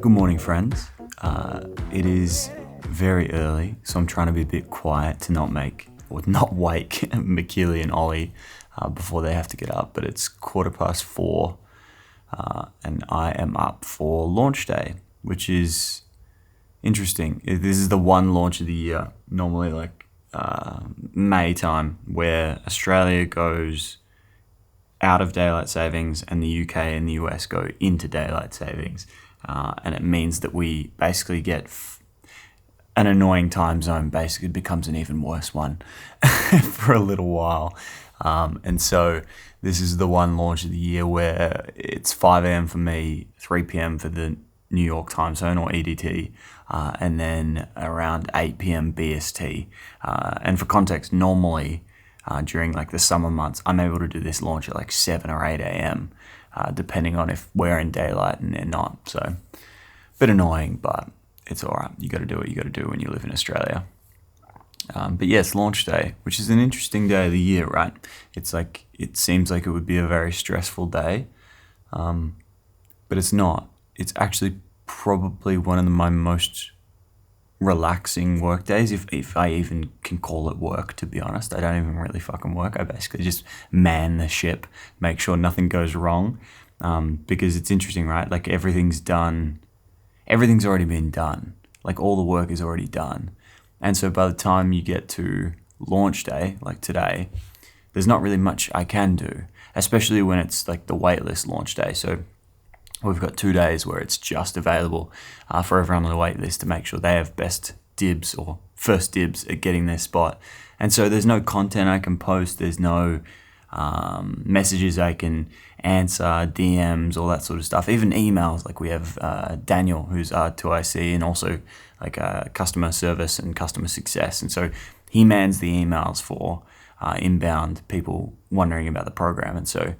Good morning, friends. It is very early, so I'm trying to be a bit quiet to not wake McKeely and Ollie before they have to get up. But it's 4:15, and I am up for launch day, which is interesting. This is the one launch of the year, normally May time, where Australia goes out of daylight savings and the UK and the US go into daylight savings. And it means that we basically get an annoying time zone basically becomes an even worse one for a little while. And so this is the one launch of the year where it's 5 a.m. for me, 3 p.m. for the New York time zone or EDT, and then around 8 p.m. BST. And for context, normally during the summer months, I'm able to do this launch at 7 or 8 a.m. Depending on if we're in daylight and they're not. So a bit annoying, but it's all right. You got to do what you got to do when you live in Australia. But yes, launch day, which is an interesting day of the year, right? It seems like it would be a very stressful day, but it's not. It's actually probably one of my most relaxing work days, if I even can call it work, to be honest. I don't even really fucking work. I basically just man the ship, make sure nothing goes wrong, because it's interesting, right? Everything's done. Everything's already been done. All the work is already done. And so by the time you get to launch day, like today, there's not really much I can do, especially when it's the waitlist launch day. So we've got 2 days where it's just available for everyone on the wait list to make sure they have best dibs or first dibs at getting their spot. And so there's no content I can post. There's no messages I can answer, DMs, all that sort of stuff. Even emails. We have Daniel, who's R2IC, and also customer service and customer success. And so he mans the emails for inbound people wondering about the program. And so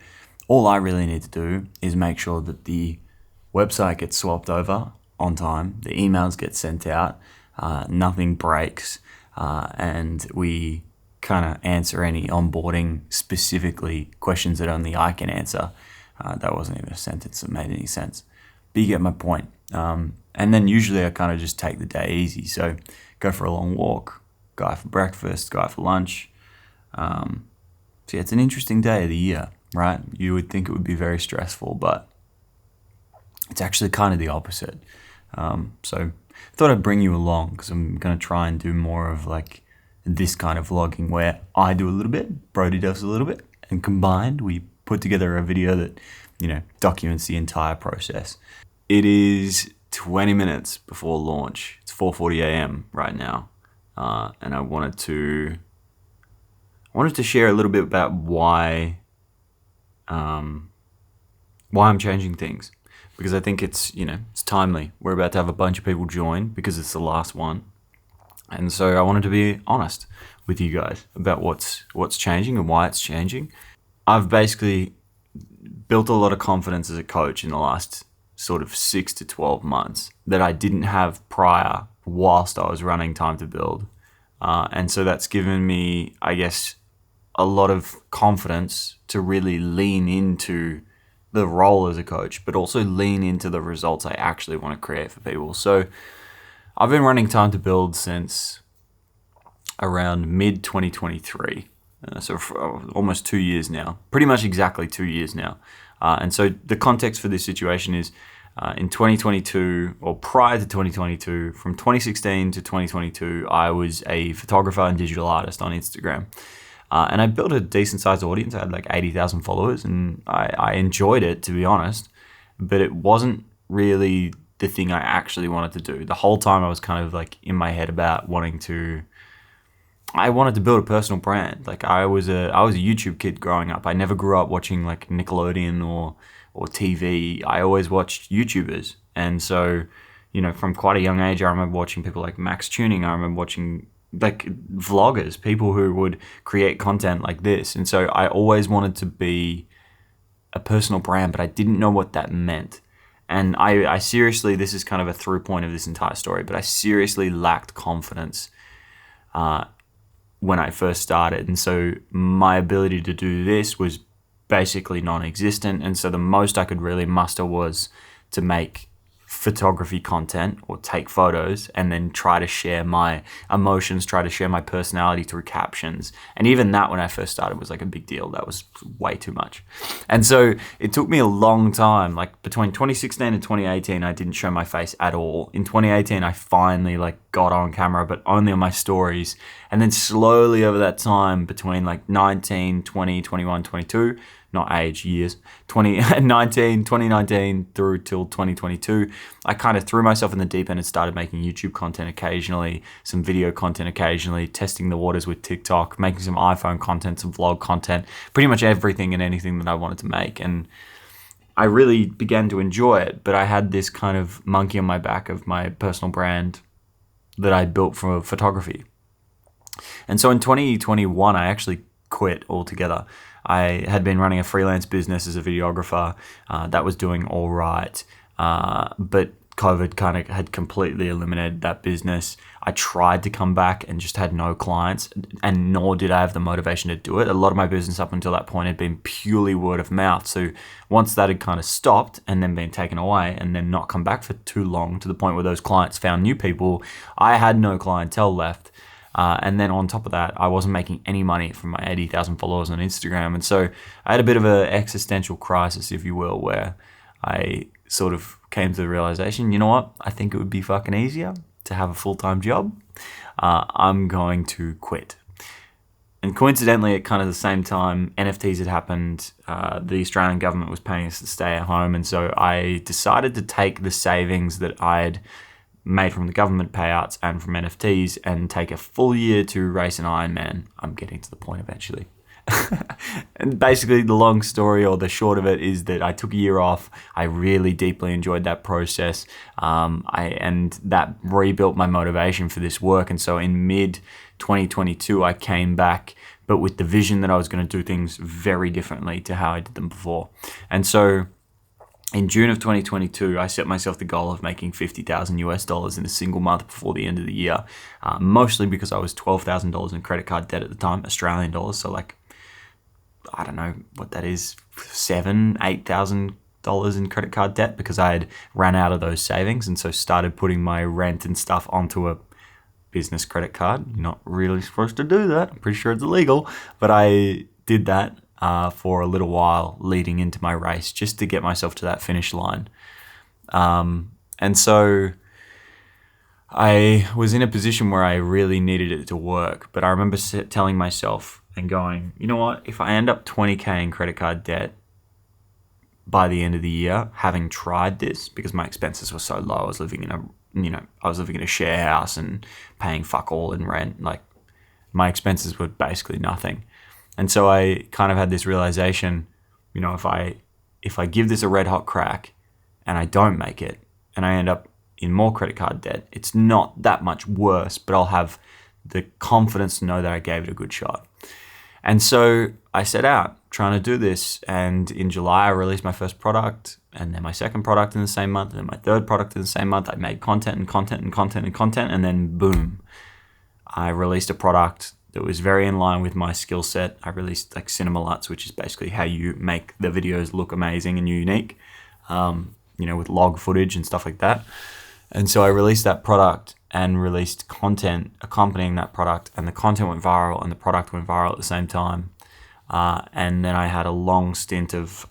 all I really need to do is make sure that the website gets swapped over on time, the emails get sent out, nothing breaks, and we kind of answer any onboarding specifically questions that only I can answer. That wasn't even a sentence that made any sense, but you get my point. And then usually I kind of just take the day easy. So go for a long walk, go out for breakfast, go out for lunch. So yeah, it's an interesting day of the year. Right? You would think it would be very stressful, but it's actually kind of the opposite. So I thought I'd bring you along because I'm going to try and do more of this kind of vlogging where I do a little bit, Brody does a little bit, and combined we put together a video that, documents the entire process. It is 20 minutes before launch. It's 4:40 a.m. right now. And I wanted to share a little bit about why I'm changing things, because I think it's timely. We're about to have a bunch of people join because it's the last one, and so I wanted to be honest with you guys about what's changing and why it's changing. I've basically built a lot of confidence as a coach in the last sort of 6 to 12 months that I didn't have prior whilst I was running Time to Build, and so that's given me, I guess, a lot of confidence to really lean into the role as a coach, but also lean into the results I actually want to create for people. So I've been running Time to Build since around mid-2023, so for almost 2 years now, pretty much exactly 2 years now. And so the context for this situation is in 2022, or prior to 2022, from 2016 to 2022, I was a photographer and digital artist on Instagram. And I built a decent sized audience. I had 80,000 followers, and I enjoyed it, to be honest, but it wasn't really the thing I actually wanted to do. The whole time I was kind of in my head about I wanted to build a personal brand. I was a YouTube kid growing up. I never grew up watching Nickelodeon or TV. I always watched YouTubers. And so, from quite a young age, I remember watching people like Max Tuning. I remember watching vloggers, people who would create content like this. And so I always wanted to be a personal brand, but I didn't know what that meant. And I seriously, this is kind of a through point of this entire story, but I seriously lacked confidence when I first started. And so my ability to do this was basically non-existent. And so the most I could really muster was to make photography content or take photos and then try to share my emotions, try to share my personality through captions. And even that, when I first started, was like a big deal. That was way too much. And so it took me a long time, like between 2016 and 2018, I didn't show my face at all. In 2018, I finally like got on camera, but only on my stories. And then slowly over that time, between like 19, 20, 21, 22, not age, years, 2019 through till 2022, I kind of threw myself in the deep end and started making YouTube content occasionally, some video content occasionally, testing the waters with TikTok, making some iPhone content, some vlog content, pretty much everything and anything that I wanted to make. And I really began to enjoy it, but I had this kind of monkey on my back of my personal brand that I built for photography. And so in 2021, I actually quit altogether. I had been running a freelance business as a videographer that was doing all right, but COVID kind of had completely eliminated that business. I tried to come back and just had no clients, and nor did I have the motivation to do it. A lot of my business up until that point had been purely word of mouth. So once that had kind of stopped and then been taken away and then not come back for too long, to the point where those clients found new people, I had no clientele left. And then on top of that, I wasn't making any money from my 80,000 followers on Instagram. And so I had a bit of an existential crisis, if you will, where I sort of came to the realization, you know what? I think it would be fucking easier to have a full-time job. I'm going to quit. And coincidentally, at kind of the same time, NFTs had happened. The Australian government was paying us to stay at home. And so I decided to take the savings that I'd made from the government payouts and from NFTs and take a full year to race an Ironman. I'm getting to the point eventually. And basically the long story, or the short of it, is that I took a year off. I really deeply enjoyed that process. And that rebuilt my motivation for this work. And so in mid 2022, I came back, but with the vision that I was going to do things very differently to how I did them before. And so in June of 2022, I set myself the goal of making $50,000 in a single month before the end of the year, mostly because I was $12,000 in credit card debt at the time, Australian dollars. So like, I don't know what that is, $8,000 in credit card debt, because I had ran out of those savings. And so started putting my rent and stuff onto a business credit card. You're not really supposed to do that. I'm pretty sure it's illegal, but I did that for a little while leading into my race, just to get myself to that finish line. And so I was in a position where I really needed it to work, but I remember telling myself and going, you know what, if I end up 20K in credit card debt by the end of the year, having tried this, because my expenses were so low, I was living in a share house and paying fuck all in rent. Like, my expenses were basically nothing. And so I kind of had this realization, you know, if I give this a red hot crack and I don't make it and I end up in more credit card debt, it's not that much worse, but I'll have the confidence to know that I gave it a good shot. And so I set out trying to do this. And in July, I released my first product, and then my second product in the same month, and then my third product in the same month. I made content. And then boom, I released a product that was very in line with my skill set. I released like Cinema LUTs, which is basically how you make the videos look amazing and unique, with log footage and stuff like that. And so I released that product and released content accompanying that product, and the content went viral and the product went viral at the same time. And then I had a long stint of,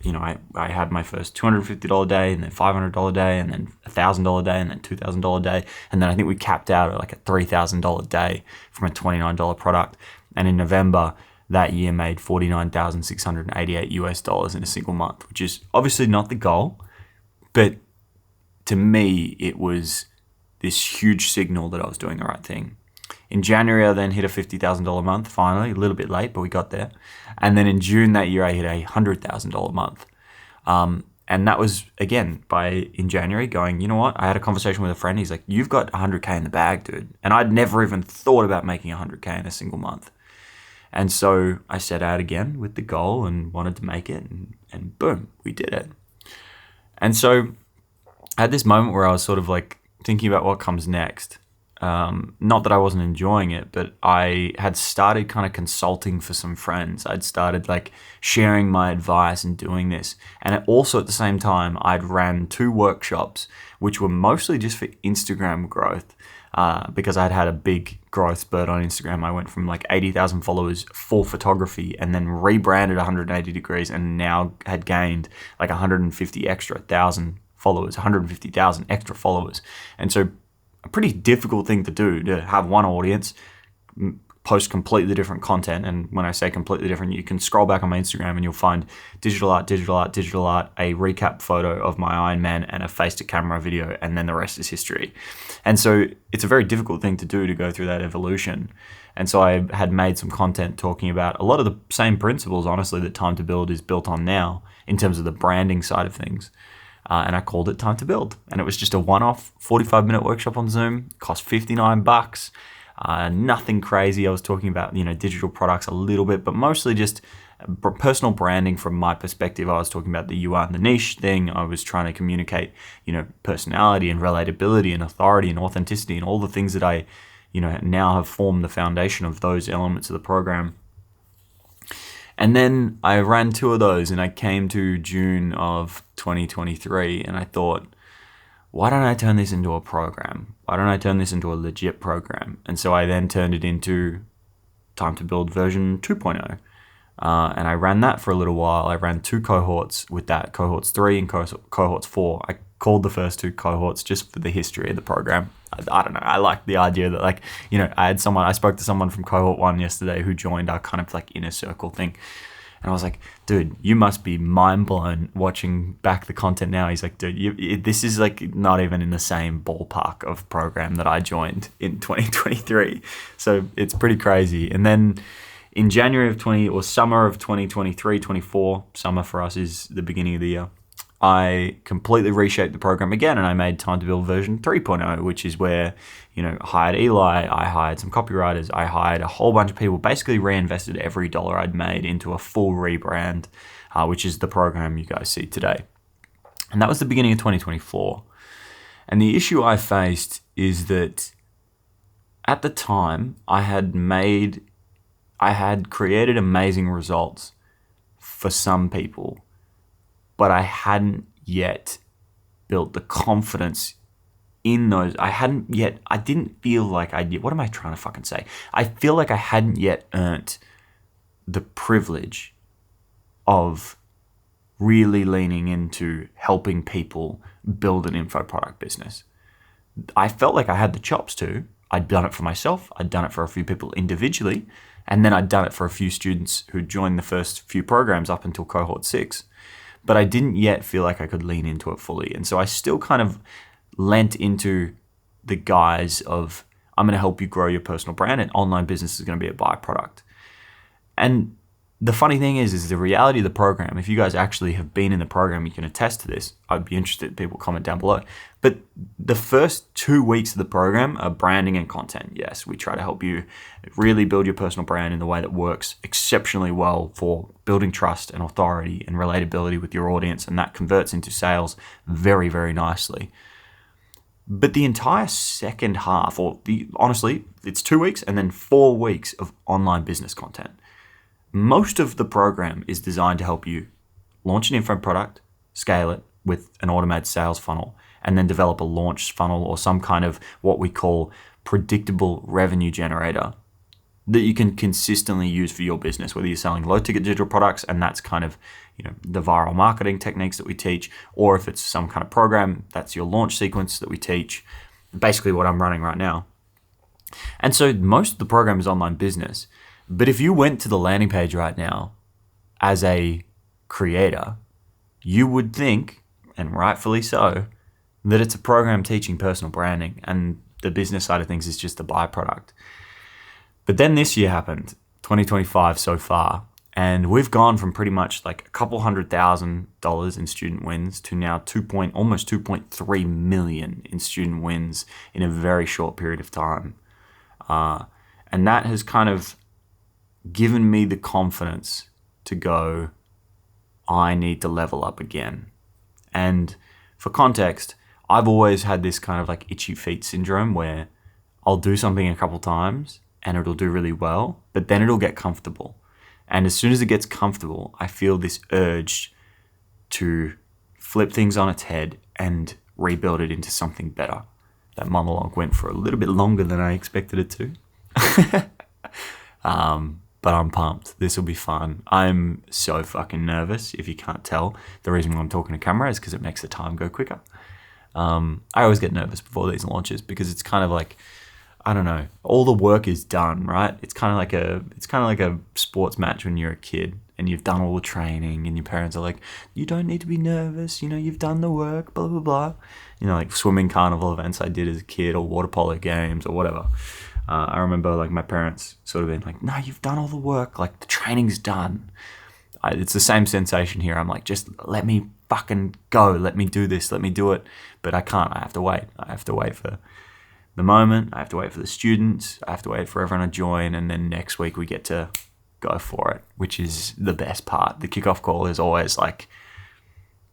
I had my first $250 day, and then $500 day, and then $1,000 day, and then $2,000 day. And then I think we capped out at like a $3,000 day from a $29 product. And in November that year made $49,688 in a single month, which is obviously not the goal, but to me, it was this huge signal that I was doing the right thing. In January, I then hit a $50,000 month, finally, a little bit late, but we got there. And then in June that year, I hit a $100,000 month. And that was, again, in January going, you know what? I had a conversation with a friend. He's like, you've got 100K in the bag, dude. And I'd never even thought about making 100K in a single month. And so I set out again with the goal and wanted to make it. And boom, we did it. And so I had this moment where I was sort of like thinking about what comes next. not that I wasn't enjoying it, but I had started kind of consulting for some friends. I'd started like sharing my advice and doing this. And also at the same time, I'd ran 2 workshops, which were mostly just for Instagram growth, because I'd had a big growth spurt on Instagram. I went from like 80,000 followers for photography and then rebranded 180 degrees and now had gained like 150 extra thousand followers, 150,000 extra followers. And so a pretty difficult thing to do, to have one audience, post completely different content. And when I say completely different, you can scroll back on my Instagram and you'll find digital art, a recap photo of my Iron Man and a face to camera video, and then the rest is history. And so it's a very difficult thing to do, to go through that evolution. And so I had made some content talking about a lot of the same principles, honestly, that Time to Build is built on now in terms of the branding side of things. And I called it Time to Build. And it was just a one-off 45-minute workshop on Zoom. It cost $59. Nothing crazy. I was talking about, digital products a little bit, but mostly just personal branding from my perspective. I was talking about the you are in the niche thing. I was trying to communicate, personality and relatability and authority and authenticity and all the things that I, now have formed the foundation of those elements of the program. And then I ran 2 of those, and I came to June of 2023, and I thought, why don't I turn this into a program? Why don't I turn this into a legit program? And so I then turned it into Time to Build version 2.0. And I ran that for a little while. I ran 2 cohorts with that, cohorts 3 and cohorts 4. I called the first 2 cohorts just for the history of the program. I don't know. I like the idea that I spoke to someone from cohort 1 yesterday who joined our kind of like inner circle thing. And I was like, dude, you must be mind blown watching back the content now. He's like, dude, this is like not even in the same ballpark of program that I joined in 2023. So it's pretty crazy. And then in January of summer of 2023, 24, summer for us is the beginning of the year, I completely reshaped the program again, and I made Time to Build version 3.0, which is where, I hired Eli, I hired some copywriters, I hired a whole bunch of people, basically reinvested every dollar I'd made into a full rebrand, which is the program you guys see today. And that was the beginning of 2024. And the issue I faced is that at the time I had created amazing results for some people, but I hadn't yet built the confidence in those. I didn't feel like I did. What am I trying to fucking say? I feel like I hadn't yet earned the privilege of really leaning into helping people build an info product business. I felt like I had the chops to. I'd done it for myself. I'd done it for a few people individually. And then I'd done it for a few students who joined the first few programs up until cohort 6. But I didn't yet feel like I could lean into it fully. And so I still kind of lent into the guise of, I'm going to help you grow your personal brand, and online business is going to be a byproduct. And the funny thing is the reality of the program, if you guys actually have been in the program, you can attest to this. I'd be interested, people comment down below. But the first 2 weeks of the program are branding and content. Yes, we try to help you really build your personal brand in the way that works exceptionally well for building trust and authority and relatability with your audience, and that converts into sales very, very nicely. But the entire second half, honestly, it's 2 weeks and then 4 weeks of online business content. Most of the program is designed to help you launch an info product, scale it with an automated sales funnel, and then develop a launch funnel or some kind of what we call predictable revenue generator that you can consistently use for your business, whether you're selling low-ticket digital products, and that's kind of the viral marketing techniques that we teach, or if it's some kind of program, that's your launch sequence that we teach, basically what I'm running right now. And so most of the program is online business. But if you went to the landing page right now as a creator, you would think, and rightfully so, that it's a program teaching personal branding and the business side of things is just a byproduct. But then this year happened, 2025 so far, and we've gone from pretty much like a couple $100,000 in student wins to now almost 2.3 million in student wins in a very short period of time. And that has kind of given me the confidence to go, I need to level up again. And for context, I've always had this kind of like itchy feet syndrome where I'll do something a couple times and it'll do really well, but then it'll get comfortable. And as soon as it gets comfortable, I feel this urge to flip things on its head and rebuild it into something better. That monologue went for a little bit longer than I expected it to. But I'm pumped. This will be fun. I'm so fucking nervous, if you can't tell. The reason why I'm talking to camera is because it makes the time go quicker. I always get nervous before these launches because it's kind of like, I don't know, all the work is done, right? It's kind of like a sports match when you're a kid and you've done all the training and your parents are like, you don't need to be nervous, you've done the work, blah, blah, blah. Like swimming carnival events I did as a kid or water polo games or whatever. I remember like my parents sort of being like, no, you've done all the work, like the training's done. It's the same sensation here. I'm like, just let me fucking go, let me do this, let me do it. But I can't, I have to wait. I have to wait for the moment, I have to wait for the students, I have to wait for everyone to join, and then next week we get to go for it, which is the best part. The kickoff call is always like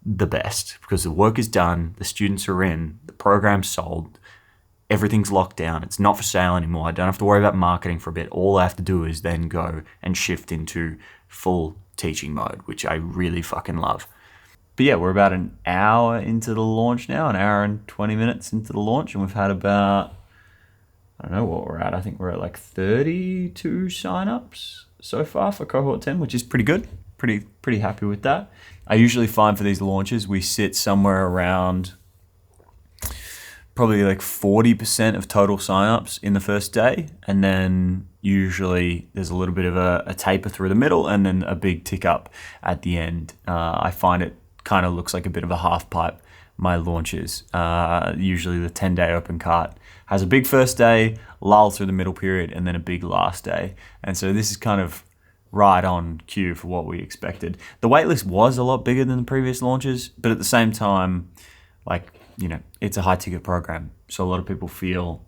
the best because the work is done, the students are in, the program's sold, everything's locked down. It's not for sale anymore. I don't have to worry about marketing for a bit. All I have to do is then go and shift into full teaching mode, which I really fucking love. But yeah, we're about an hour into the launch now, an hour and 20 minutes into the launch, and we've had about, I don't know what we're at. I think we're at like 32 signups so far for cohort 10, which is pretty good. Pretty happy with that. I usually find for these launches, we sit somewhere around probably like 40% of total signups in the first day. And then usually there's a little bit of a taper through the middle and then a big tick up at the end. I find it kind of looks like a bit of a half pipe, my launches. Usually the 10-day open cart has a big first day, lull through the middle period, and then a big last day. And so this is kind of right on cue for what we expected. The waitlist was a lot bigger than the previous launches, but at the same time, like, it's a high ticket program. So a lot of people feel,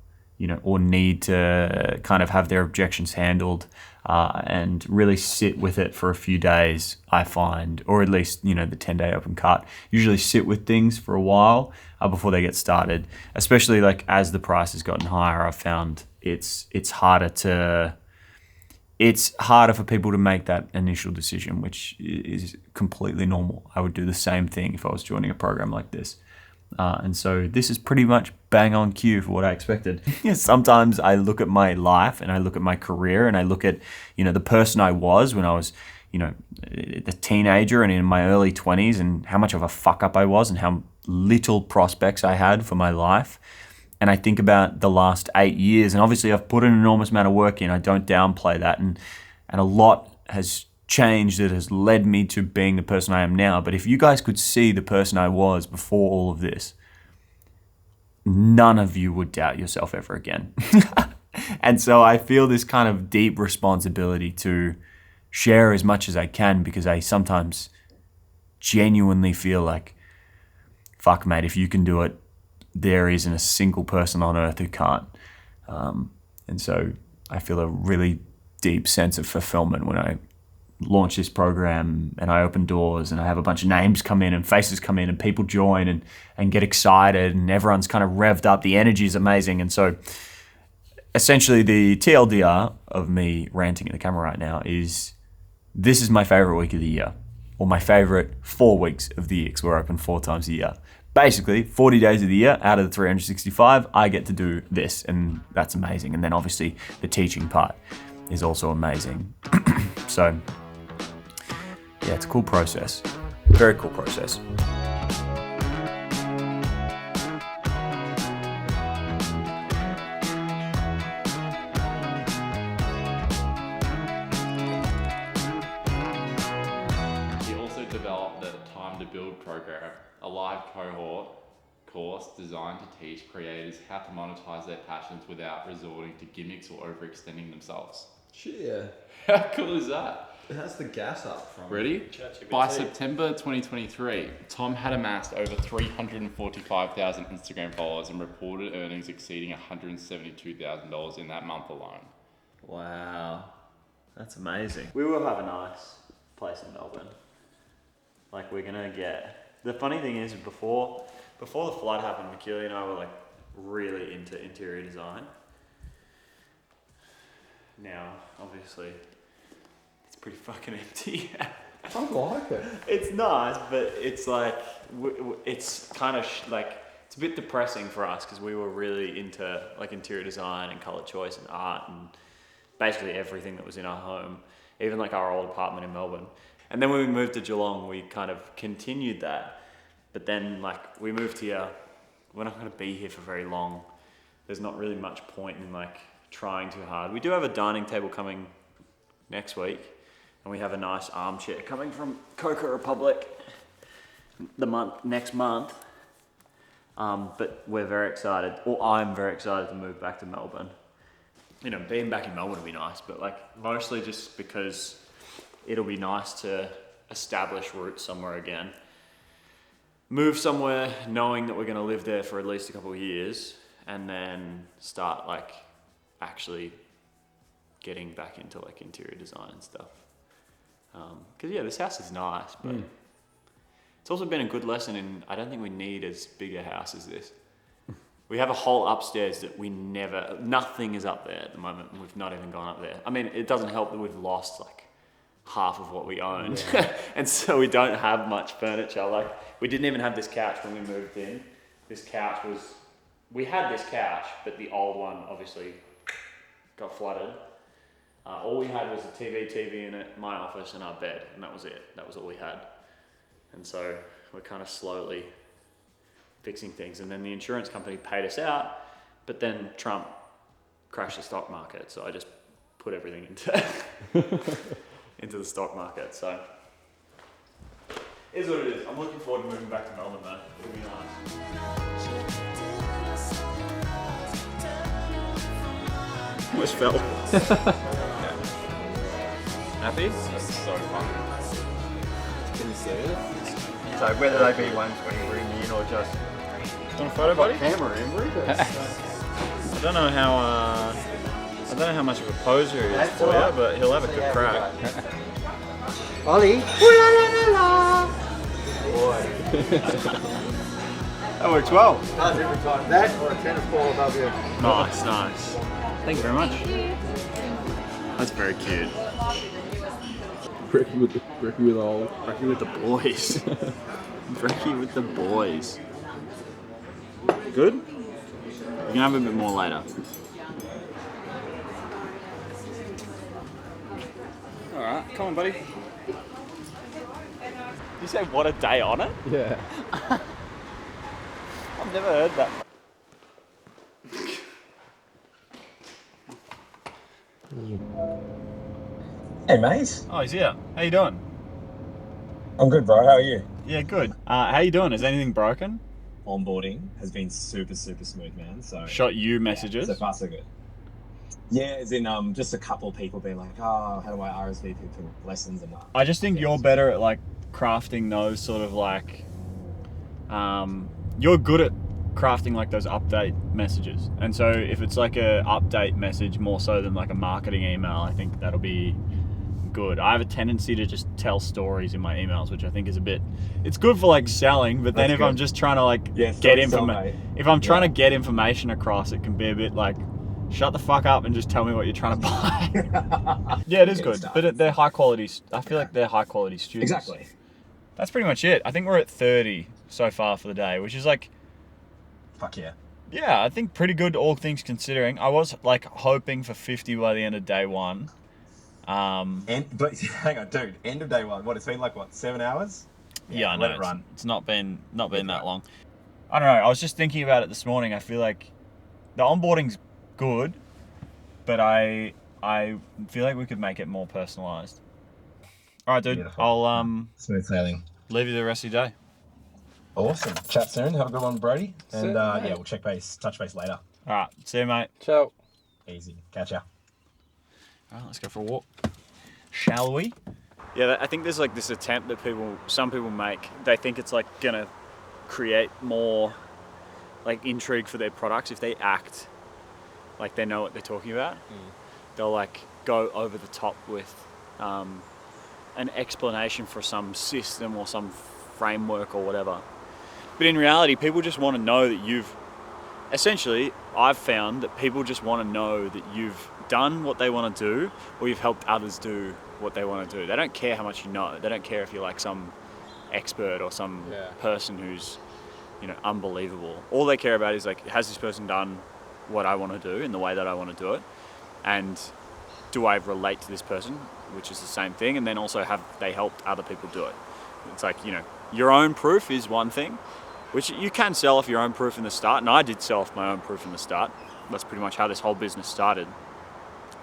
or need to kind of have their objections handled and really sit with it for a few days, I find, or at least, the 10-day open cart, usually sit with things for a while before they get started, especially like as the price has gotten higher. I've found it's harder for people to make that initial decision, which is completely normal. I would do the same thing if I was joining a program like this. And so this is pretty much bang on cue for what I expected. Sometimes I look at my life and I look at my career and I look at, the person I was when I was, a teenager and in my early 20s and how much of a fuck up I was and how little prospects I had for my life. And I think about the last 8 years, and obviously I've put an enormous amount of work in. I don't downplay that. And a lot has change that has led me to being the person I am now. But if you guys could see the person I was before all of this, none of you would doubt yourself ever again. And so I feel this kind of deep responsibility to share as much as I can, because I sometimes genuinely feel like, fuck mate, if you can do it, there isn't a single person on earth who can't. And so I feel a really deep sense of fulfillment when I launch this program and I open doors and I have a bunch of names come in and faces come in and people join and get excited and everyone's kind of revved up. The energy is amazing. And so essentially the TLDR of me ranting at the camera right now is this is my favorite week of the year, or my favorite 4 weeks of the year, because we're open 4 times a year. Basically 40 days of the year out of the 365, I get to do this, and that's amazing. And then obviously the teaching part is also amazing. So yeah, it's a cool process. Very cool process. He also developed the Time to Build program, a live cohort course designed to teach creators how to monetize their passions without resorting to gimmicks or overextending themselves. Shit, yeah. How cool is that? It has the gas up from Ready? ChatGPT. By September 2023, Tom had amassed over 345,000 Instagram followers and reported earnings exceeding $172,000 in that month alone. Wow, that's amazing. We will have a nice place in Melbourne. Like we're gonna get. The funny thing is, before the flood happened, McKeely and I were like really into interior design, now, obviously, it's pretty fucking empty. I like it. It's nice, but it's like, it's kind of like, it's a bit depressing for us because we were really into like interior design and color choice and art and basically everything that was in our home, even like our old apartment in Melbourne. And then when we moved to Geelong, we kind of continued that. But then like we moved here, we're not going to be here for very long. There's not really much point in like trying too hard. We do have a dining table coming next week, and we have a nice armchair coming from Coca Republic next month. But we're very excited, or I'm very excited to move back to Melbourne. You know, being back in Melbourne would be nice, but like mostly just because it'll be nice to establish roots somewhere again. Move somewhere knowing that we're going to live there for at least a couple of years, and then start like actually getting back into like interior design and stuff. Because yeah, this house is nice, but it's also been a good lesson in, I don't think we need as big a house as this. We have a whole upstairs that nothing is up there at the moment, and we've not even gone up there. I mean, it doesn't help that we've lost like half of what we owned. Yeah. And so we don't have much furniture. Like, we didn't even have this couch when we moved in. We had this couch, but the old one obviously got flooded. All we had was a TV in it, my office, and our bed, and that was it. That was all we had. And so we're kind of slowly fixing things. And then the insurance company paid us out, but then Trump crashed the stock market. So I just put everything into the stock market. So it is what it is. I'm looking forward to moving back to Melbourne though. It'll be nice. Almost fell. Happy? That's so fun. Can you see it? So whether they be ones when you bring in or just Want a photo, buddy? camera in, I don't know how much of a poser he is for you, but he'll have a good crack. Ollie. That works well. Does every time. That or a tennis ball above you. Nice. Thank you very much. That's very cute. Brekkie with the old. Brekkie with the boys. Brekkie with the boys. Good? You can have a bit more later. Alright, come on, buddy. You say what a day on it? Yeah. I've never heard that. Hey mate, Oh, he's here. How you doing? I'm good bro, how are you? Yeah, good. How you doing? Is anything broken? Onboarding has been super smooth man, so Shot you messages? so far so good. Yeah, as in just a couple of people being like, oh, how do I RSVP for lessons and that. I just think you're better at like crafting those sort of like, you're good at crafting like those update messages. And so if it's like a update message more so than like a marketing email, I think that'll be good. I have a tendency to just tell stories in my emails, which I think is it's good for like selling, but then That's if good. I'm just trying to like Yeah, get sell, mate. if I'm trying to get information across, it can be a bit like, shut the fuck up and just tell me what you're trying to buy. Yeah, it is good, stuff. but they're high quality. I feel like they're high quality students. Exactly. That's pretty much it. I think we're at 30 so far for the day, which is like, Fuck yeah. yeah, I think pretty good all things considering. I was like hoping for 50 by the end of day one. But hang on, dude, end of day one. What, it's been like what, 7 hours? Yeah, I know. let it run. It's not been that long. I don't know. I was just thinking about it this morning. I feel like the onboarding's good, but I feel like we could make it more personalized. All right, dude. Beautiful. I'll Smooth sailing. leave you the rest of your day. Awesome. Chat soon. Have a good one, Brody. And Soon, yeah, mate. we'll touch base later. All right. See you, mate. Ciao. Easy. Catch ya. All right, let's go for a walk. Shall we? Yeah, I think there's like this attempt that some people make. They think it's like gonna create more like intrigue for their products if they act like they know what they're talking about. They'll like go over the top with an explanation for some system or some framework or whatever. But in reality, people just want to know that I've found that people just want to know that you've done what they want to do, or you've helped others do what they want to do. They don't care how much you know. They don't care if you're like some expert or some person who's, you know, unbelievable. All they care about is like, has this person done what I want to do in the way that I want to do it? And do I relate to this person, which is the same thing? And then also, have they helped other people do it? It's like, you know, your own proof is one thing, which you can sell off your own proof in the start. And I did sell off my own proof in the start. That's pretty much how this whole business started.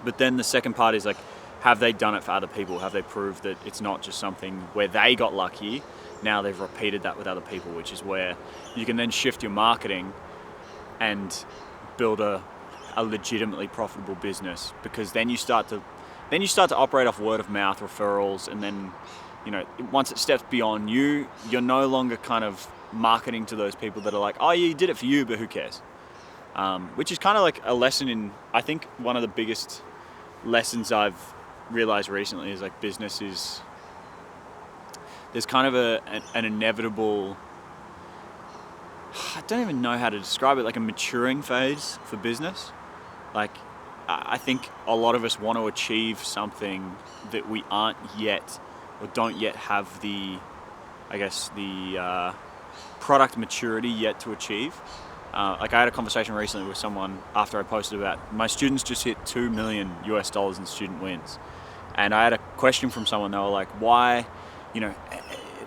But then the second part is like, have they done it for other people? Have they proved that it's not just something where they got lucky? Now they've repeated that with other people, which is where you can then shift your marketing and build a legitimately profitable business, because then you start to operate off word of mouth referrals. And then, you know, once it steps beyond you, you're no longer kind of marketing to those people that are like, oh, you did it for you, but who cares? Which is kind of like a lesson in, I think one of the biggest lessons I've realized recently is like business is, there's kind of an inevitable, I don't even know how to describe it, like a maturing phase for business. Like, I think a lot of us want to achieve something that we aren't yet, or don't yet have the, I guess, the product maturity yet to achieve. Like I had a conversation recently with someone after I posted about my students just hit $2 million in student wins. And I had a question from someone. They were like, why, you know,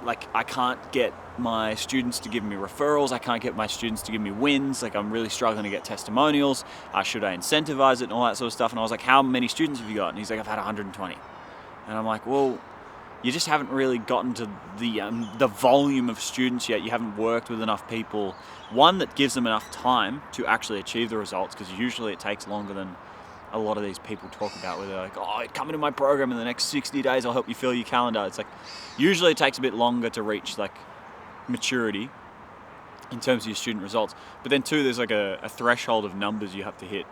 like I can't get my students to give me referrals. I can't get my students to give me wins. Like I'm really struggling to get testimonials. Should I incentivize it and all that sort of stuff? And I was like, how many students have you got? And he's like, I've had 120. And I'm like, well, you just haven't really gotten to the volume of students yet. You haven't worked with enough people. One, that gives them enough time to actually achieve the results, because usually it takes longer than a lot of these people talk about, where they're like, oh, come into my program in the next 60 days, I'll help you fill your calendar. It's like, usually it takes a bit longer to reach like maturity in terms of your student results. But then two, there's like a threshold of numbers you have to hit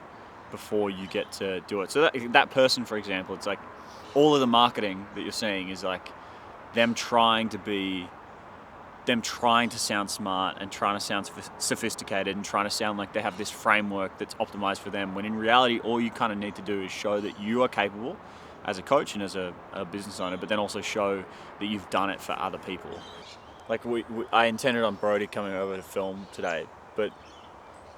before you get to do it. So that person, for example, it's like all of the marketing that you're seeing is like them trying to sound smart and trying to sound sophisticated and trying to sound like they have this framework that's optimized for them, when in reality all you kind of need to do is show that you are capable as a coach and as a business owner, but then also show that you've done it for other people. Like I intended on Brody coming over to film today, but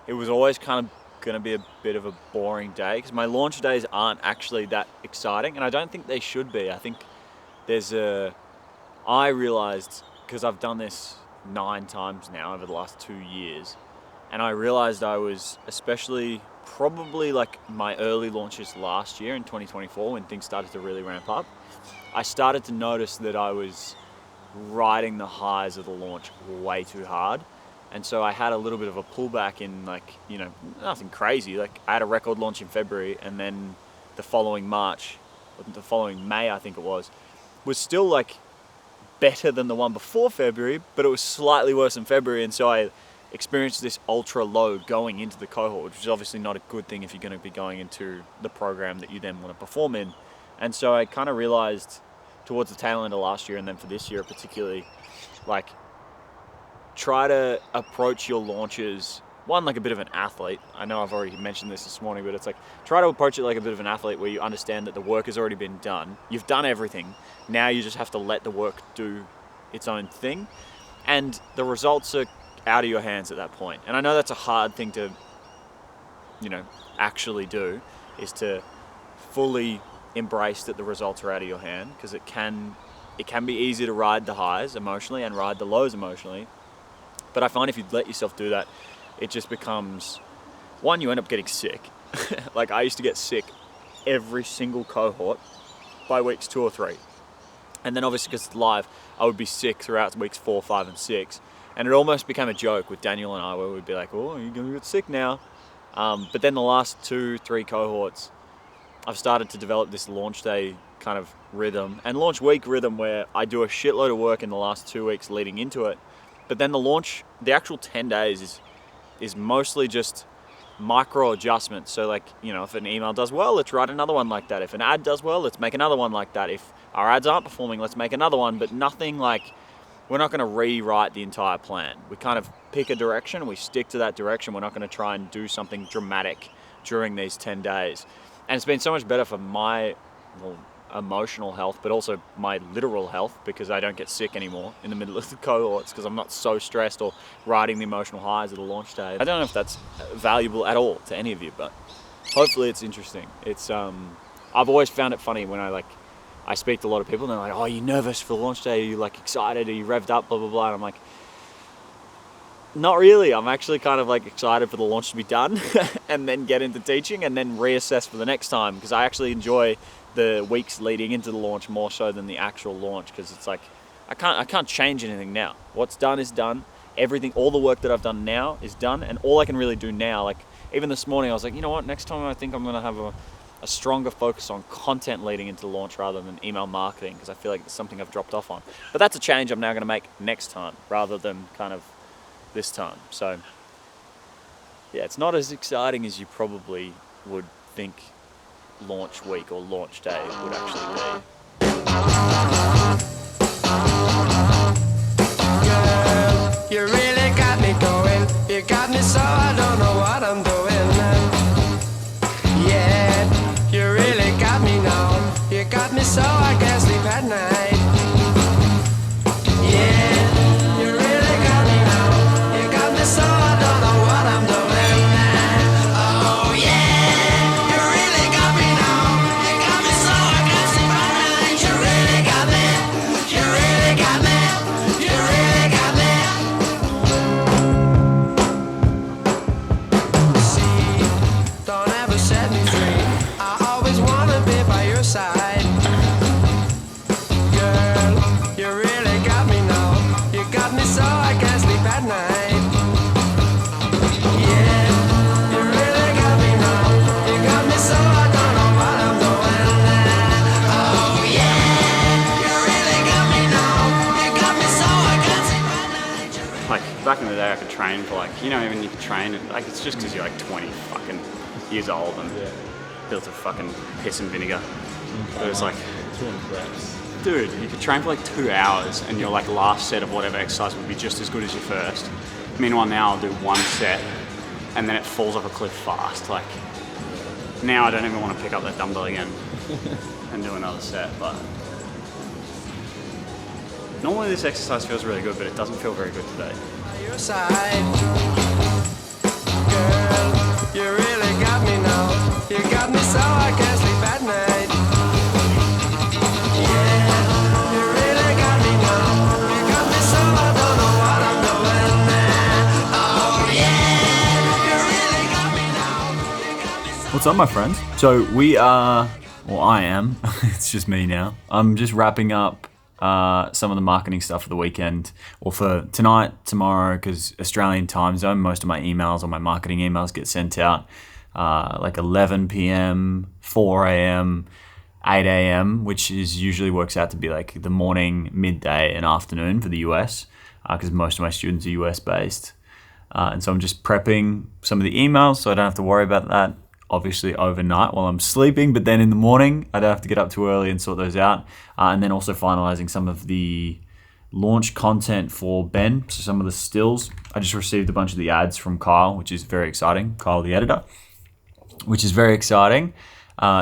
it was always kind of going to be a bit of a boring day, because my launch days aren't actually that exciting, and I don't think they should be. I think I realized, because I've done this 9 times now over the last 2 years, and I realized I was, especially probably like my early launches last year in 2024, when things started to really ramp up, I started to notice that I was riding the highs of the launch way too hard. And so I had a little bit of a pullback in, like, you know, nothing crazy. Like I had a record launch in February, and then the following May, I think it was still like better than the one before February, but it was slightly worse than February. And so I experienced this ultra low going into the cohort, which is obviously not a good thing if you're going to be going into the program that you then want to perform in. And so I kind of realized towards the tail end of last year, and then for this year particularly, like, try to approach your launches, one, like a bit of an athlete. I know I've already mentioned this morning, but it's like, try to approach it like a bit of an athlete, where you understand that the work has already been done. You've done everything. Now you just have to let the work do its own thing. And the results are out of your hands at that point. And I know that's a hard thing to, you know, actually do, is to fully embrace that the results are out of your hand, because it can be easy to ride the highs emotionally and ride the lows emotionally. But I find if you let yourself do that, it just becomes, one, you end up getting sick. Like I used to get sick every single cohort by weeks 2 or 3. And then obviously, because it's live, I would be sick throughout weeks 4, 5, and 6. And it almost became a joke with Daniel and I, where we'd be like, oh, you're going to get sick now. But then the last 2, 3 cohorts, I've started to develop this launch day kind of rhythm and launch week rhythm, where I do a shitload of work in the last 2 weeks leading into it. But then the actual 10 days is mostly just micro adjustments. So like, you know, if an email does well, let's write another one like that. If an ad does well, let's make another one like that. If our ads aren't performing, let's make another one. But nothing like, we're not going to rewrite the entire plan. We kind of pick a direction and we stick to that direction. We're not going to try and do something dramatic during these 10 days. And it's been so much better for my emotional health, but also my literal health, because I don't get sick anymore in the middle of the cohorts because I'm not so stressed or riding the emotional highs of the launch day. I don't know if that's valuable at all to any of you, but hopefully it's interesting. It's I've always found it funny when I speak to a lot of people and they're like, oh, are you nervous for the launch day? Are you like excited? Are you revved up? Blah, blah, blah. And I'm like, not really. I'm actually kind of like excited for the launch to be done and then get into teaching and then reassess for the next time, because I actually enjoy the weeks leading into the launch more so than the actual launch, because it's like I can't change anything now. What's done is done. Everything, all the work that I've done now is done, and all I can really do now, like even this morning I was like, you know what, next time I think I'm going to have a stronger focus on content leading into the launch rather than email marketing, because I feel like it's something I've dropped off on. But that's a change I'm now going to make next time rather than kind of this time. So yeah, it's not as exciting as you probably would think launch week or launch day would actually be. Girl, you really got me going. You got me so I don't know what I'm doing. Yeah, you really got me now. You got me so I can't sleep at night. Yeah, you really got me now. You got me so I don't know what I'm doing. Oh yeah, you really got me now. You got me so I can't sleep at night. You really got me. You really got me. You really got me. See, don't ever set me free. I always wanna be by your side. Girl, you really got me now. You got me so I can't sleep at night. Yeah, you really got me now. You got me so I don't know what I'm doing. Oh yeah, you really got me now. You got me so I can't sleep at night. Like back in the day I could train for like, you know, even you could train, like it's just because you're like 20 fucking years old and built of fucking piss and vinegar. But it's like, dude, you could train for like 2 hours and your like last set of whatever exercise would be just as good as your first. Meanwhile now I'll do one set and then it falls off a cliff fast. Like now I don't even want to pick up that dumbbell again and do another set. But normally this exercise feels really good, but it doesn't feel very good today. By your side. Girl, you really got me now. You got me so I can't sleep at night. Yeah, you really got me now. You got me so I don't know what I'm doing. Oh yeah, you really got me now. You got me so. What's up, my friends? So we are, well, I am, it's just me now. I'm just wrapping up some of the marketing stuff for the weekend, or for tonight, tomorrow, because Australian time zone, most of my emails or my marketing emails get sent out like 11 p.m., 4 a.m., 8 a.m., which is usually works out to be like the morning, midday, and afternoon for the US, because most of my students are US based. And so I'm just prepping some of the emails so I don't have to worry about that, obviously overnight while I'm sleeping, but then in the morning I don't have to get up too early and sort those out. And then also finalizing some of the launch content for Ben, so some of the stills. I just received a bunch of the ads from Kyle, which is very exciting, Kyle the editor, which is very exciting.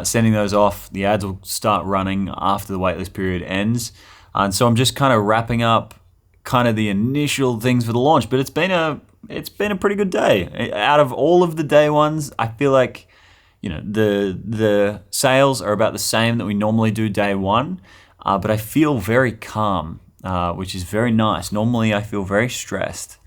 Sending those off, the ads will start running after the waitlist period ends. And so I'm just kind of wrapping up kind of the initial things for the launch, but it's been a pretty good day. Out of all of the day ones, I feel like, you know, the sales are about the same that we normally do day one, but I feel very calm, which is very nice. Normally I feel very stressed,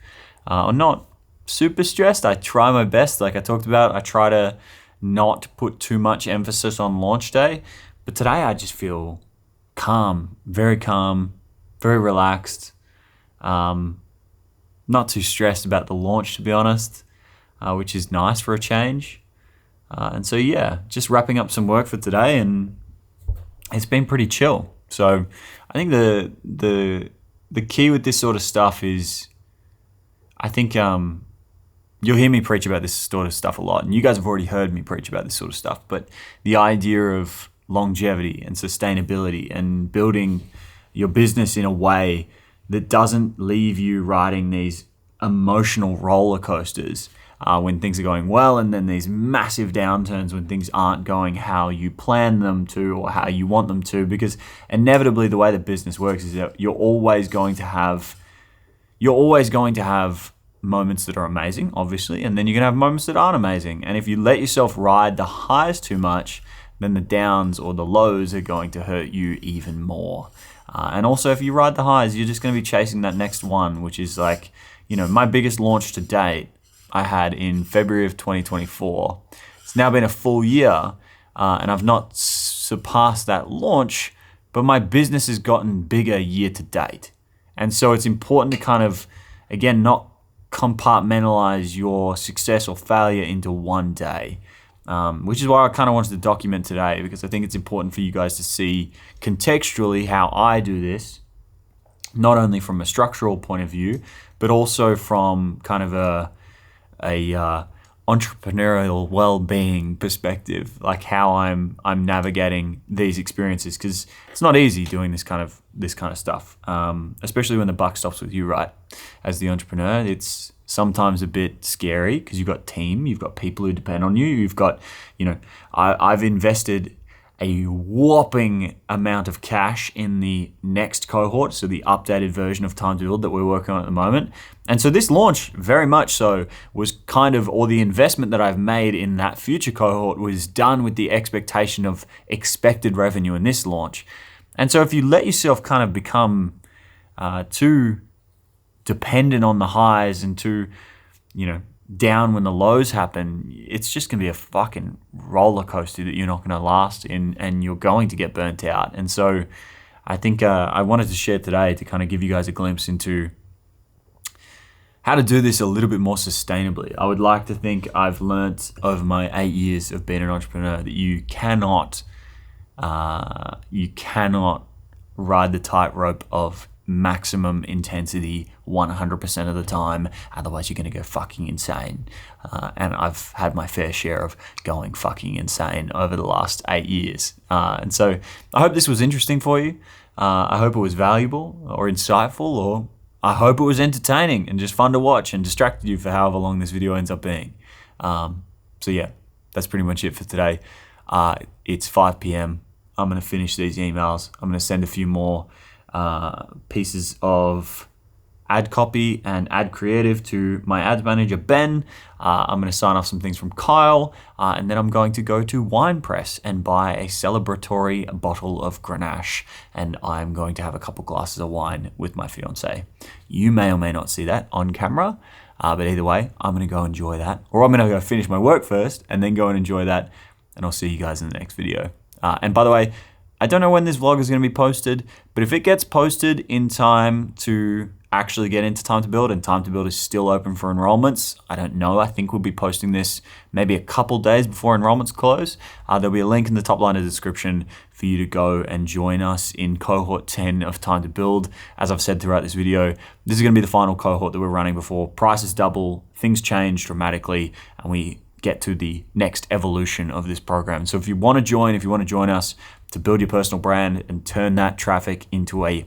or not super stressed. I try my best, like I talked about. I try to not put too much emphasis on launch day, but today I just feel calm, very relaxed. Not too stressed about the launch, to be honest, which is nice for a change. And so yeah, just wrapping up some work for today, and it's been pretty chill. So I think the key with this sort of stuff is, I think you'll hear me preach about this sort of stuff a lot, and you guys have already heard me preach about this sort of stuff, but the idea of longevity and sustainability and building your business in a way that doesn't leave you riding these emotional roller coasters when things are going well, and then these massive downturns when things aren't going how you plan them to or how you want them to, because inevitably the way that business works is that you're always going to have moments that are amazing, obviously, and then you're going to have moments that aren't amazing. And if you let yourself ride the highs too much, then the downs or the lows are going to hurt you even more. And also, if you ride the highs, you're just going to be chasing that next one, which is like, my biggest launch to date I had in February of 2024. It's now been a full year, and I've not surpassed that launch, but my business has gotten bigger year to date. And so it's important to kind of, again, not compartmentalize your success or failure into one day, which is why I kind of wanted to document today, because I think it's important for you guys to see contextually how I do this, not only from a structural point of view, but also from kind of a entrepreneurial well-being perspective, like how I'm navigating these experiences, because it's not easy doing this kind of stuff, especially when the buck stops with you, right? As the entrepreneur, it's sometimes a bit scary because you've got team, you've got people who depend on you, you've got, I've invested a whopping amount of cash in the next cohort, so the updated version of Time to Build that we're working on at the moment. And so this launch, very much so, was or the investment that I've made in that future cohort was done with the expectation of expected revenue in this launch. And so if you let yourself kind of become too dependent on the highs and too, down when the lows happen, it's just going to be a fucking roller coaster that you're not going to last in, and you're going to get burnt out. And so I think I wanted to share today to kind of give you guys a glimpse into how to do this a little bit more sustainably. I would like to think I've learnt over my 8 years of being an entrepreneur that you cannot ride the tightrope of maximum intensity 100% of the time, otherwise you're going to go fucking insane. And I've had my fair share of going fucking insane over the last 8 years. And so I hope this was interesting for you. I hope it was valuable or insightful, or I hope it was entertaining and just fun to watch and distracted you for however long this video ends up being. So yeah, that's pretty much it for today. It's 5 p.m. I'm going to finish these emails. I'm going to send a few more pieces of ad copy and ad creative to my ads manager, Ben. I'm going to sign off some things from Kyle, and then I'm going to go to Wine Press and buy a celebratory bottle of Grenache, and I'm going to have a couple glasses of wine with my fiance. You may or may not see that on camera, but either way, I'm going to go enjoy that, or I'm going to go finish my work first and then go and enjoy that, and I'll see you guys in the next video. And by the way, I don't know when this vlog is going to be posted, but if it gets posted in time to actually get into Time to Build, and Time to Build is still open for enrollments, I don't know. I think we'll be posting this maybe a couple days before enrollments close. There'll be a link in the top line of the description for you to go and join us in cohort 10 of Time to Build. As I've said throughout this video, this is going to be the final cohort that we're running before prices double, things change dramatically, and we get to the next evolution of this program. So if you want to join us to build your personal brand and turn that traffic into a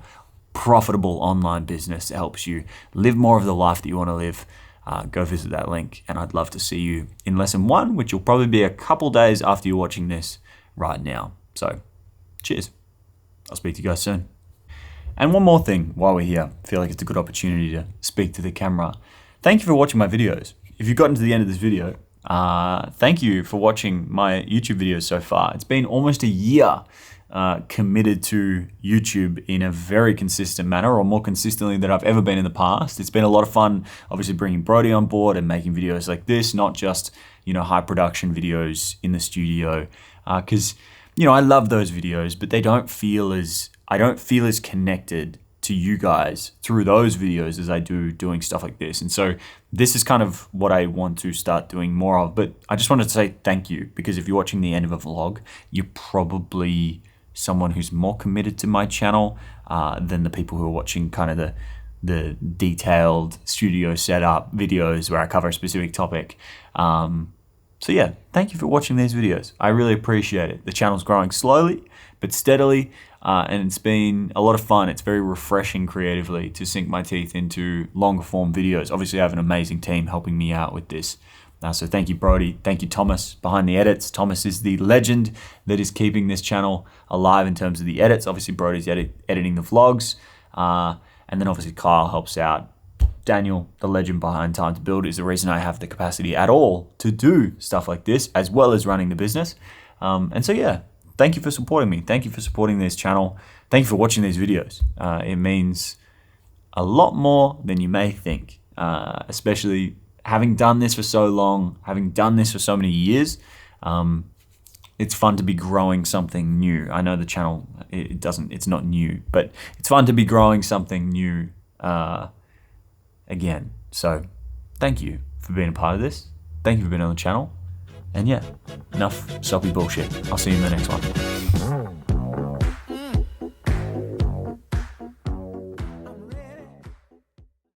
profitable online business that helps you live more of the life that you want to live, go visit that link, and I'd love to see you in lesson 1, which will probably be a couple days after you're watching this right now. So cheers. I'll speak to you guys soon. And one more thing while we're here, I feel like it's a good opportunity to speak to the camera. Thank you for watching my videos. If you've gotten to the end of this video, thank you for watching my YouTube videos so far. It's been almost a year committed to YouTube in a very consistent manner, or more consistently than I've ever been in the past. It's been a lot of fun, obviously, bringing Brody on board and making videos like this, not just, high production videos in the studio, because, I love those videos, but I don't feel as connected to you guys through those videos as I do doing stuff like this. And so this is kind of what I want to start doing more of. But I just wanted to say thank you, because if you're watching the end of a vlog, you're probably someone who's more committed to my channel than the people who are watching kind of the detailed studio setup videos where I cover a specific topic. So yeah, thank you for watching these videos. I really appreciate it. The channel's growing slowly but steadily. and it's been a lot of fun. It's very refreshing creatively to sink my teeth into longer form videos. Obviously, I have an amazing team helping me out with this. So thank you, Brody. Thank you, Thomas, behind the edits. Thomas is the legend that is keeping this channel alive in terms of the edits. Obviously, Brody's editing the vlogs. And then obviously Kyle helps out. Daniel, the legend behind Time to Build, is the reason I have the capacity at all to do stuff like this, as well as running the business. And so, yeah, thank you for supporting me. Thank you for supporting this channel. Thank you for watching these videos. It means a lot more than you may think, especially having done this for so long, having done this for so many years. It's fun to be growing something new. I know the channel, it's not new, but it's fun to be growing something new again. So thank you for being a part of this. Thank you for being on the channel. And yeah, enough soppy bullshit. I'll see you in the next one.